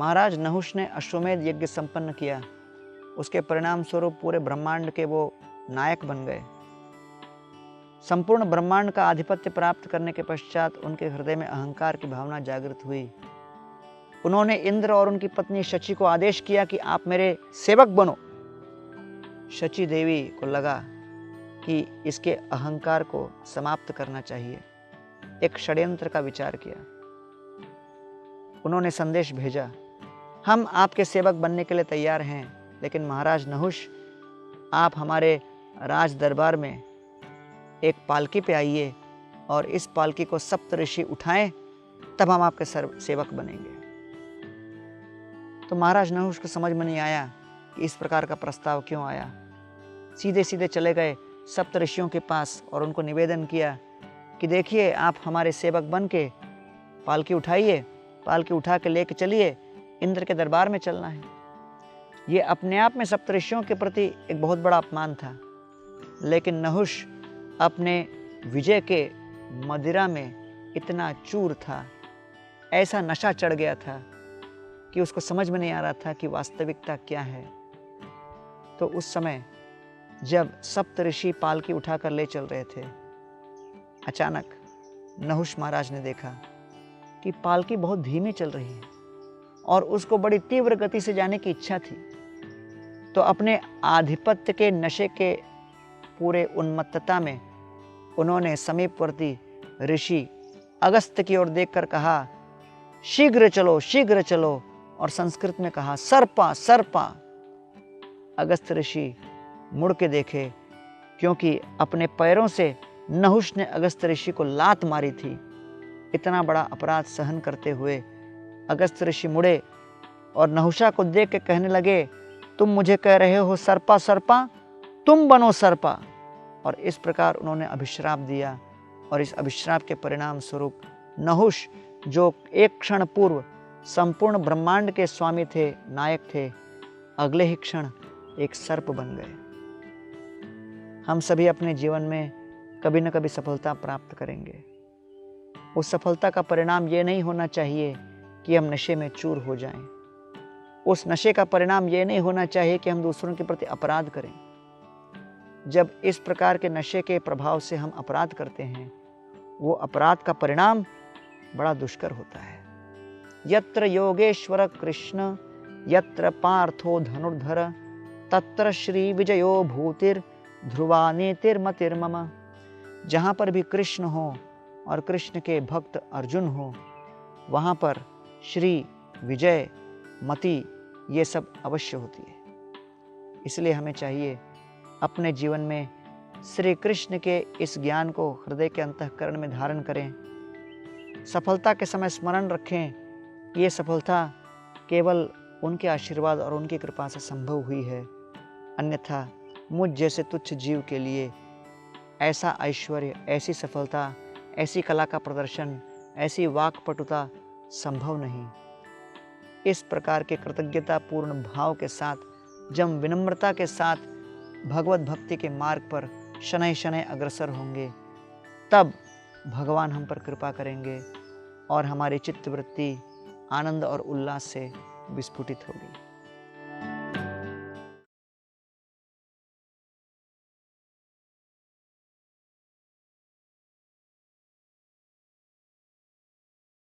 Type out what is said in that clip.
महाराज नहुष ने अश्वमेध यज्ञ संपन्न किया। उसके परिणाम स्वरूप पूरे ब्रह्मांड के वो नायक बन गए। संपूर्ण ब्रह्मांड का आधिपत्य प्राप्त करने के पश्चात उनके हृदय में अहंकार की भावना जागृत हुई। उन्होंने इंद्र और उनकी पत्नी शची को आदेश किया कि आप मेरे सेवक बनो। शची देवी को लगा कि इसके अहंकार को समाप्त करना चाहिए। एक षड्यंत्र का विचार किया। उन्होंने संदेश भेजा, हम आपके सेवक बनने के लिए तैयार हैं, लेकिन महाराज नहुष, आप हमारे राज दरबार में एक पालकी पे आइए और इस पालकी को सप्त ऋषि उठाएं, तब हम आपके सेवक बनेंगे। तो महाराज नहुष को समझ में नहीं आया कि इस प्रकार का प्रस्ताव क्यों आया। सीधे सीधे चले गए सप्त ऋषियों के पास और उनको निवेदन किया कि देखिए, आप हमारे सेवक बन के पालकी उठाइए, पालकी उठा के लेके चलिए, इंद्र के दरबार में चलना है। ये अपने आप में सप्तऋषियों के प्रति एक बहुत बड़ा अपमान था, लेकिन नहुष अपने विजय के मदिरा में इतना चूर था, ऐसा नशा चढ़ गया था कि उसको समझ में नहीं आ रहा था कि वास्तविकता क्या है। तो उस समय जब सप्तऋषि पालकी उठाकर ले चल रहे थे, अचानक नहुष महाराज ने देखा कि पालकी बहुत धीमी चल रही है और उसको बड़ी तीव्र गति से जाने की इच्छा थी। तो अपने आधिपत्य के नशे के पूरे उन्मत्तता में उन्होंने समीपवर्ती ऋषि अगस्त्य की ओर देखकर कहा, शीघ्र चलो, शीघ्र चलो, और संस्कृत में कहा, सर्पा सर्पा। अगस्त्य ऋषि मुड़ के देखे, क्योंकि अपने पैरों से नहुष ने अगस्त्य ऋषि को लात मारी थी। इतना बड़ा अपराध सहन करते हुए अगस्त्य ऋषि मुड़े और नहुषा को देख के कहने लगे, तुम मुझे कह रहे हो सर्पा सर्पा, तुम बनो सर्पा। और इस प्रकार उन्होंने अभिश्राप दिया। और इस अभिश्राप के परिणाम स्वरूप नहुष, जो एक क्षण पूर्व संपूर्ण ब्रह्मांड के स्वामी थे, नायक थे, अगले ही क्षण एक सर्प बन गए। हम सभी अपने जीवन में कभी न कभी सफलता प्राप्त करेंगे। उस सफलता का परिणाम ये नहीं होना चाहिए कि हम नशे में चूर हो जाएं। उस नशे का परिणाम ये नहीं होना चाहिए कि हम दूसरों के प्रति अपराध करें। जब इस प्रकार के नशे के प्रभाव से हम अपराध करते हैं, वो अपराध का परिणाम बड़ा दुष्कर होता है। यत्र योगेश्वर कृष्ण यत्र पार्थो धनुर्धर तत्र श्री विजयो भूतिर ध्रुवा नीतिर्मतिर्मम। जहाँ पर भी कृष्ण हो और कृष्ण के भक्त अर्जुन हो, वहाँ पर श्री, विजय, मति, ये सब अवश्य होती है। इसलिए हमें चाहिए अपने जीवन में श्री कृष्ण के इस ज्ञान को हृदय के अंतःकरण में धारण करें। सफलता के समय स्मरण रखें कि ये सफलता केवल उनके आशीर्वाद और उनकी कृपा से संभव हुई है, अन्यथा मुझ जैसे तुच्छ जीव के लिए ऐसा ऐश्वर्य, ऐसी सफलता, ऐसी कला का प्रदर्शन, ऐसी वाक्पटुता संभव नहीं। इस प्रकार के कृतज्ञतापूर्ण भाव के साथ, जब विनम्रता के साथ भगवत भक्ति के मार्ग पर शनैः शनैः अग्रसर होंगे, तब भगवान हम पर कृपा करेंगे और हमारी चित्तवृत्ति आनंद और उल्लास से विस्फुटित होगी।